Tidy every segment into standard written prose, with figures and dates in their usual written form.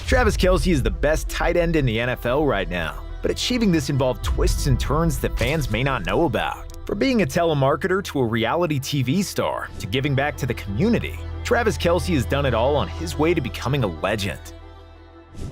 Travis Kelce is the best tight end in the NFL right now, but achieving this involved twists and turns that fans may not know about. From being a telemarketer to a reality TV star to giving back to the community, Travis Kelce has done it all on his way to becoming a legend.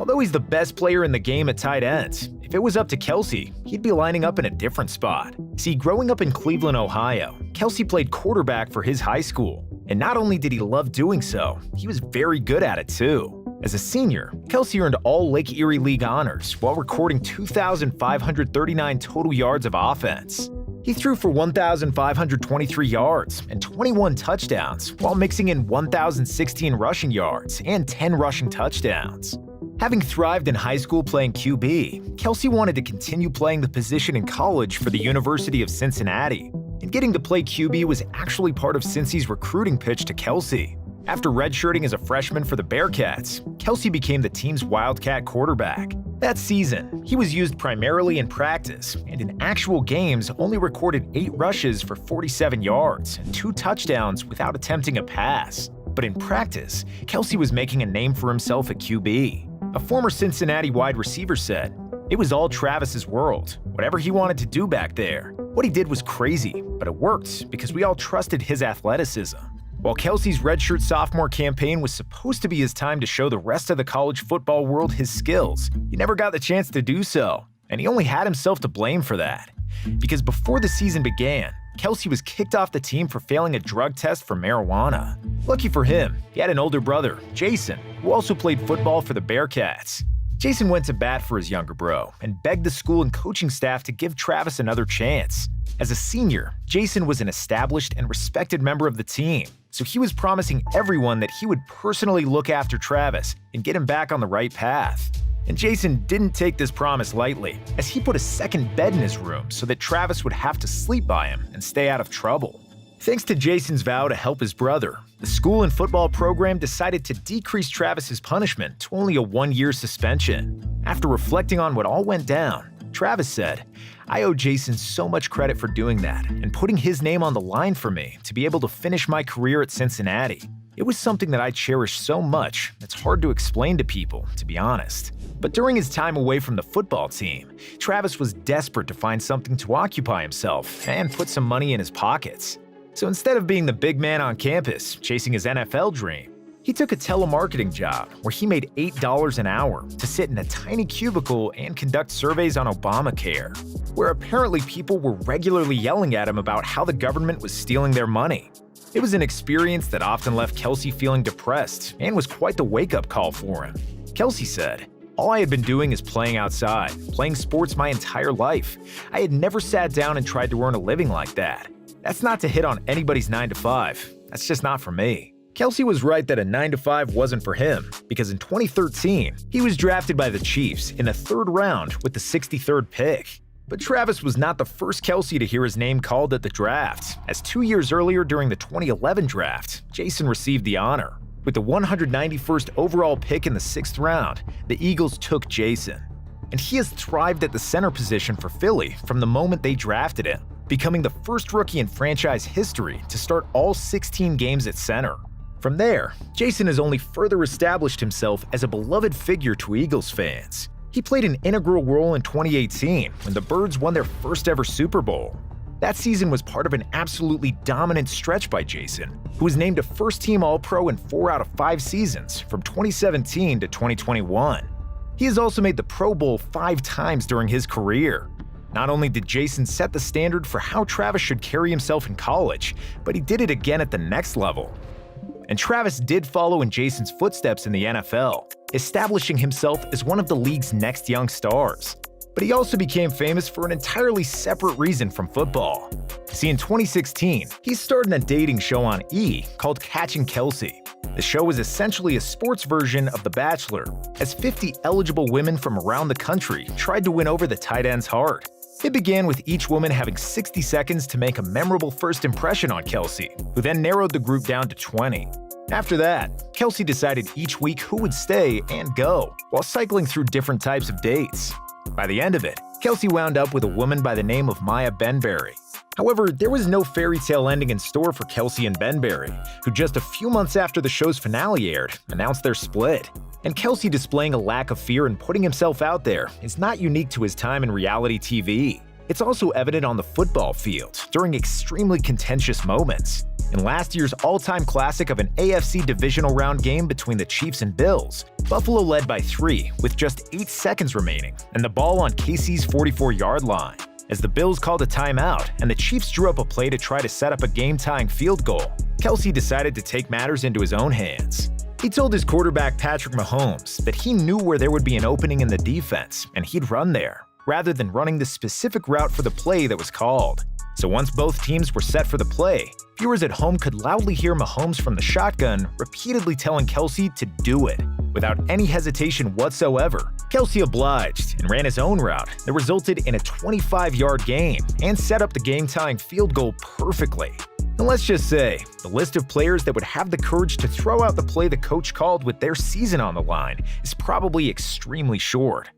Although he's the best player in the game at tight ends, if it was up to Kelce, he'd be lining up in a different spot. See, growing up in Cleveland, Ohio, Kelce played quarterback for his high school. And not only did he love doing so, he was very good at it too. As a senior, Kelce earned all Lake Erie League honors while recording 2,539 total yards of offense. He threw for 1,523 yards and 21 touchdowns while mixing in 1,016 rushing yards and 10 rushing touchdowns. Having thrived in high school playing QB, Kelce wanted to continue playing the position in college for the University of Cincinnati, and getting to play QB was actually part of Cincy's recruiting pitch to Kelce. After redshirting as a freshman for the Bearcats, Kelce became the team's Wildcat quarterback. That season, he was used primarily in practice, and in actual games only recorded 8 rushes for 47 yards and 2 touchdowns without attempting a pass. But in practice, Kelce was making a name for himself at QB. A former Cincinnati wide receiver said, "It was all Travis's world. Whatever he wanted to do back there. What he did was crazy, but it worked because we all trusted his athleticism." While Kelce's redshirt sophomore campaign was supposed to be his time to show the rest of the college football world his skills, he never got the chance to do so, and he only had himself to blame for that. Because before the season began, Kelce was kicked off the team for failing a drug test for marijuana. Lucky for him, he had an older brother, Jason, who also played football for the Bearcats. Jason went to bat for his younger bro and begged the school and coaching staff to give Travis another chance. As a senior, Jason was an established and respected member of the team, so he was promising everyone that he would personally look after Travis and get him back on the right path. And Jason didn't take this promise lightly, as he put a second bed in his room so that Travis would have to sleep by him and stay out of trouble. Thanks to Jason's vow to help his brother, the school and football program decided to decrease Travis's punishment to only a 1-year suspension. After reflecting on what all went down, Travis said, "I owe Jason so much credit for doing that and putting his name on the line for me to be able to finish my career at Cincinnati. It was something that I cherish so much, it's hard to explain to people, to be honest." But during his time away from the football team, Travis was desperate to find something to occupy himself and put some money in his pockets. So instead of being the big man on campus, chasing his NFL dream, he took a telemarketing job where he made $8 an hour to sit in a tiny cubicle and conduct surveys on Obamacare, where apparently people were regularly yelling at him about how the government was stealing their money. It was an experience that often left Kelce feeling depressed and was quite the wake-up call for him. Kelce said, "All I had been doing is playing outside, playing sports my entire life. I had never sat down and tried to earn a living like that. That's not to hit on anybody's 9 to 5. That's just not for me." Kelce was right that a 9 to 5 wasn't for him, because in 2013, he was drafted by the Chiefs in the 3rd round with the 63rd pick. But Travis was not the first Kelce to hear his name called at the draft, as 2 years earlier during the 2011 draft, Jason received the honor. With the 191st overall pick in the 6th round, the Eagles took Jason. And he has thrived at the center position for Philly from the moment they drafted him, becoming the first rookie in franchise history to start all 16 games at center. From there, Jason has only further established himself as a beloved figure to Eagles fans. He played an integral role in 2018 when the Birds won their first ever Super Bowl. That season was part of an absolutely dominant stretch by Jason, who was named a first-team All-Pro in 4 out of 5 seasons from 2017 to 2021. He has also made the Pro Bowl 5 times during his career. Not only did Jason set the standard for how Travis should carry himself in college, but he did it again at the next level. And Travis did follow in Jason's footsteps in the NFL, establishing himself as one of the league's next young stars. But he also became famous for an entirely separate reason from football. See, in 2016, he starred in a dating show on E! Called Catching Kelce. The show was essentially a sports version of The Bachelor, as 50 eligible women from around the country tried to win over the tight end's heart. It began with each woman having 60 seconds to make a memorable first impression on Kelce, who then narrowed the group down to 20. After that, Kelce decided each week who would stay and go, while cycling through different types of dates. By the end of it, Kelce wound up with a woman by the name of Maya Benberry. However, there was no fairy tale ending in store for Kelce and Benberry, who just a few months after the show's finale aired, announced their split. And Kelce displaying a lack of fear and putting himself out there is not unique to his time in reality TV. It's also evident on the football field during extremely contentious moments. In last year's all-time classic of an AFC divisional round game between the Chiefs and Bills, Buffalo led by 3 with just 8 seconds remaining and the ball on KC's 44-yard line. As the Bills called a timeout and the Chiefs drew up a play to try to set up a game-tying field goal, Kelce decided to take matters into his own hands. He told his quarterback Patrick Mahomes that he knew where there would be an opening in the defense and he'd run there, rather than running the specific route for the play that was called. So once both teams were set for the play, viewers at home could loudly hear Mahomes from the shotgun repeatedly telling Kelce to do it. Without any hesitation whatsoever, Kelce obliged and ran his own route that resulted in a 25-yard gain and set up the game-tying field goal perfectly. And let's just say, the list of players that would have the courage to throw out the play the coach called with their season on the line is probably extremely short.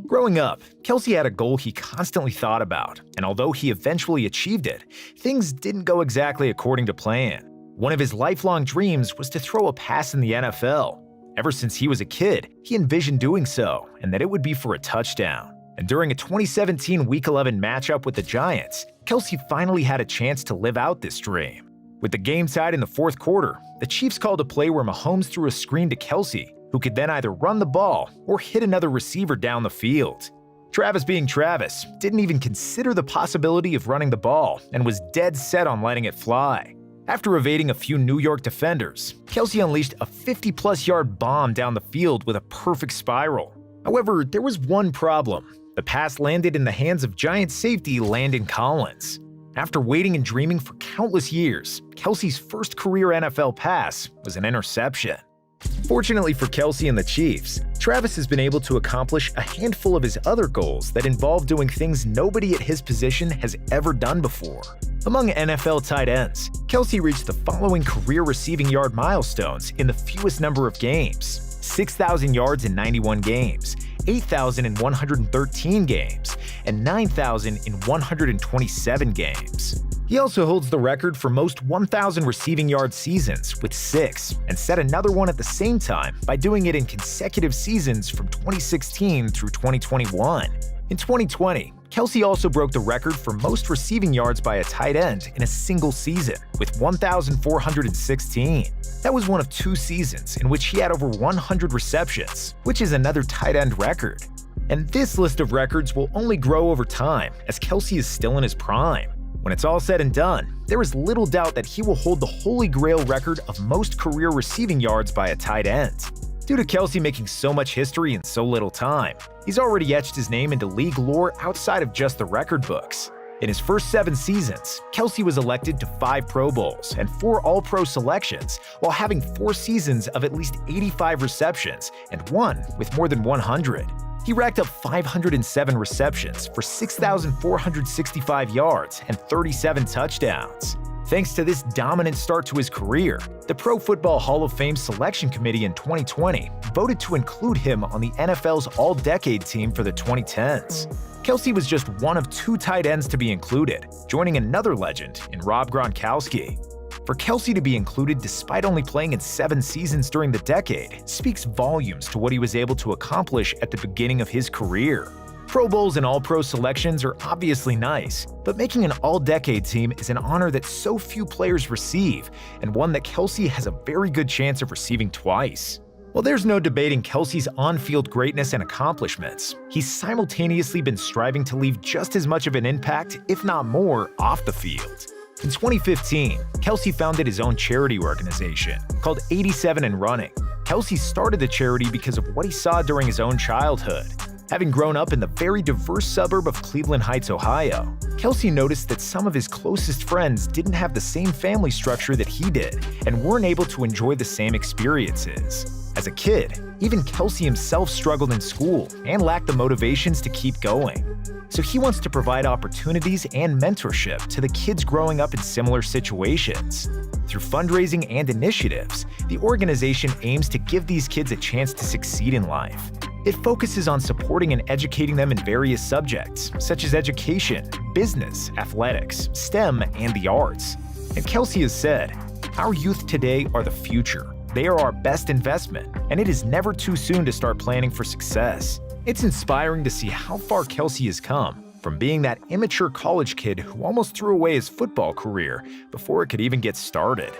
Growing up, Kelce had a goal he constantly thought about, and although he eventually achieved it, things didn't go exactly according to plan. One of his lifelong dreams was to throw a pass in the NFL. Ever since he was a kid, he envisioned doing so, and that it would be for a touchdown. And during a 2017 Week 11 matchup with the Giants, Kelce finally had a chance to live out this dream. With the game tied in the fourth quarter, the Chiefs called a play where Mahomes threw a screen to Kelce, who could then either run the ball or hit another receiver down the field. Travis, being Travis, didn't even consider the possibility of running the ball and was dead set on letting it fly. After evading a few New York defenders, Kelce unleashed a 50-plus yard bomb down the field with a perfect spiral. However, there was one problem. The pass landed in the hands of Giants safety Landon Collins. After waiting and dreaming for countless years, Kelce's first career NFL pass was an interception. Fortunately for Kelce and the Chiefs, Travis has been able to accomplish a handful of his other goals that involve doing things nobody at his position has ever done before. Among NFL tight ends, Kelce reached the following career receiving yard milestones in the fewest number of games: 6,000 yards in 91 games, 8,000 in 113 games, and 9,000 in 127 games. He also holds the record for most 1,000 receiving yard seasons with 6, and set another one at the same time by doing it in consecutive seasons from 2016 through 2021. In 2020, Kelce also broke the record for most receiving yards by a tight end in a single season with 1,416. That was one of 2 seasons in which he had over 100 receptions, which is another tight end record. And this list of records will only grow over time as Kelce is still in his prime. When it's all said and done, there is little doubt that he will hold the holy grail record of most career receiving yards by a tight end. Due to Kelce making so much history in so little time, he's already etched his name into league lore outside of just the record books. In his first 7 seasons, Kelce was elected to 5 Pro Bowls and 4 All-Pro selections, while having 4 seasons of at least 85 receptions and 1 with more than 100. He racked up 507 receptions for 6,465 yards and 37 touchdowns. Thanks to this dominant start to his career, the Pro Football Hall of Fame Selection Committee in 2020 voted to include him on the NFL's All-Decade team for the 2010s. Kelce was just one of 2 tight ends to be included, joining another legend in Rob Gronkowski. For Kelce to be included despite only playing in 7 seasons during the decade speaks volumes to what he was able to accomplish at the beginning of his career. Pro Bowls and All-Pro selections are obviously nice, but making an All-Decade team is an honor that so few players receive, and one that Kelce has a very good chance of receiving twice. While there's no debating Kelce's on-field greatness and accomplishments, he's simultaneously been striving to leave just as much of an impact, if not more, off the field. In 2015, Kelce founded his own charity organization called 87 and Running. Kelce started the charity because of what he saw during his own childhood. Having grown up in the very diverse suburb of Cleveland Heights, Ohio, Kelce noticed that some of his closest friends didn't have the same family structure that he did and weren't able to enjoy the same experiences. As a kid, even Kelce himself struggled in school and lacked the motivations to keep going. So he wants to provide opportunities and mentorship to the kids growing up in similar situations. Through fundraising and initiatives, the organization aims to give these kids a chance to succeed in life. It focuses on supporting and educating them in various subjects, such as education, business, athletics, STEM, and the arts. And Kelce has said, "Our youth today are the future. they are our best investment, and it is never too soon to start planning for success. It's inspiring to see how far Kelce has come, from being that immature college kid who almost threw away his football career before it could even get started.